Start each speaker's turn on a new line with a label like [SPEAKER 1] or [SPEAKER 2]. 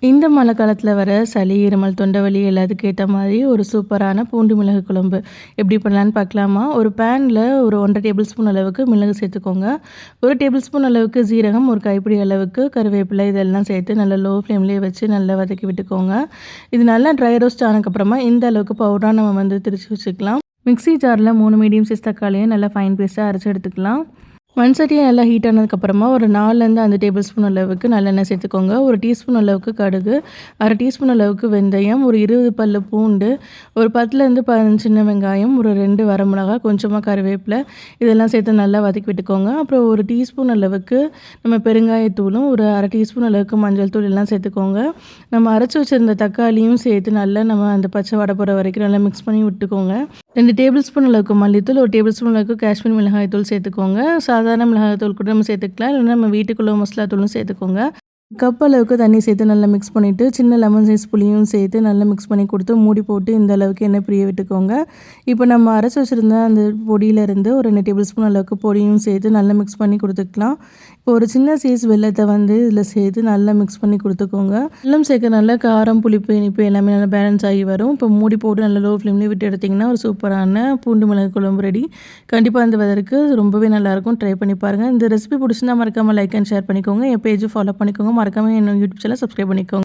[SPEAKER 1] இந்த மழை காலத்தில் வர சளி, இருமல், தொண்டை வலி எல்லாத்துக்கும் ஏற்ற மாதிரி ஒரு சூப்பரான பூண்டு மிளகு குழம்பு எப்படி பண்ணலான்னு பார்க்கலாமா? ஒரு பேனில் ஒரு 1 1/2 டேபிள் ஸ்பூன் அளவுக்கு மிளகு சேர்த்துக்கோங்க. 1 டேபிள் ஸ்பூன் அளவுக்கு ஜீரகம், ஒரு கைப்பிடி அளவுக்கு கருவேப்பிலை இதெல்லாம் சேர்த்து நல்லா லோ ஃப்ளேம்லேயே வச்சு நல்லா வதக்கி விட்டுக்கோங்க. இது நல்லா ட்ரை ரோஸ்ட் ஆனதுக்கப்புறமா இந்த அளவுக்கு பவுடராக நம்ம திரித்து வச்சுக்கலாம். மிக்ஸி ஜாரில் 3 மீடியம் சைஸ் தக்காளியை நல்லா ஃபைன் பேஸ்ட்டாக அரைச்சி எடுத்துக்கலாம். மண் சட்டியை நல்லா ஹீட் ஆனதுக்கப்புறமா ஒரு 4லேருந்து 5 டேபிள் ஸ்பூன் அளவுக்கு நல்லெண்ணெய் சேர்த்துக்கோங்க. ஒரு டீஸ்பூன் அளவுக்கு கடுகு, அரை டீஸ்பூன் அளவுக்கு வெந்தயம், ஒரு 20 பல்லு பூண்டு, ஒரு 10லேருந்து 15 சின்ன வெங்காயம், ஒரு 2 வரமிளகாய், கொஞ்சமாக கருவேப்பிலை இதெல்லாம் சேர்த்து நல்லா வதக்கி விட்டுக்கோங்க. அப்புறம் ஒரு டீஸ்பூன் அளவுக்கு நம்ம பெருங்காயத்தூளும், ஒரு அரை டீஸ்பூன் அளவுக்கு மஞ்சள் தூள் எல்லாம் சேர்த்துக்கோங்க. நம்ம அரைச்சி வச்சுருந்த தக்காளியும் சேர்த்து நல்லா நம்ம அந்த பச்சை வடை போகிற வரைக்கும் நல்லா மிக்ஸ் பண்ணி விட்டுக்கோங்க. 2 டேபிள் ஸ்பூன் அளவுக்கு மல்லித்தூள், ஒரு டேபிள் ஸ்பூன் அளவுக்கு காஷ்மீர் மிளகாய் தூள் சேர்த்துக்கோங்க. சாதாரண மிளகாய் தூள் கூட நம்ம சேர்த்துக்கலாம், இல்லைன்னா நம்ம வீட்டுக்குள்ள மசாலா தூளும் சேர்த்துக்கோங்க. கப் அளவுக்கு தண்ணி சேர்த்து நல்லா மிக்ஸ் பண்ணிவிட்டு சின்ன லெமன் சைஸ் புளியும் சேர்த்து நல்லா மிக்ஸ் பண்ணி கொடுத்து மூடி போட்டு இந்த அளவுக்கு எண்ணெய் பிரிய விட்டுக்கோங்க. இப்போ நம்ம அரைச்சி வச்சுருந்த அந்த பொடியிலேருந்து ஒரு 2 டேபிள் ஸ்பூன் அளவுக்கு பொடியும் சேர்த்து நல்லா மிக்ஸ் பண்ணி கொடுத்துக்கலாம். இப்போ ஒரு சின்ன சைஸ் வெல்லத்தை இதில் சேர்த்து நல்லா மிக்ஸ் பண்ணி கொடுத்துக்கோங்க. வெல்லம் சேர்க்க நல்லா காரம், புளிப்பு, இனிப்பு எல்லாமே நல்லா பேலன்ஸ் ஆகி வரும். இப்போ மூடி போட்டு நல்லா லோ ஃப்ளேம்லேயே விட்டு எடுத்திங்கன்னா ஒரு சூப்பரான பூண்டு மிளகு குழம்பு ரெடி. கண்டிப்பாக இந்த வெதருக்கு ரொம்பவே நல்லாயிருக்கும். ட்ரை பண்ணி பாருங்கள். இந்த ரெசிபி பிடிச்சிருந்தா மறக்காமல் லைக் அண்ட் ஷேர் பண்ணிக்கோங்க. என் பேஜை ஃபாலோ பண்ணிக்கோங்க. மறக்காமல் என்னோட யூடியூப் சேனல் சப்ஸ்கிரைப் பண்ணிக்கோங்க.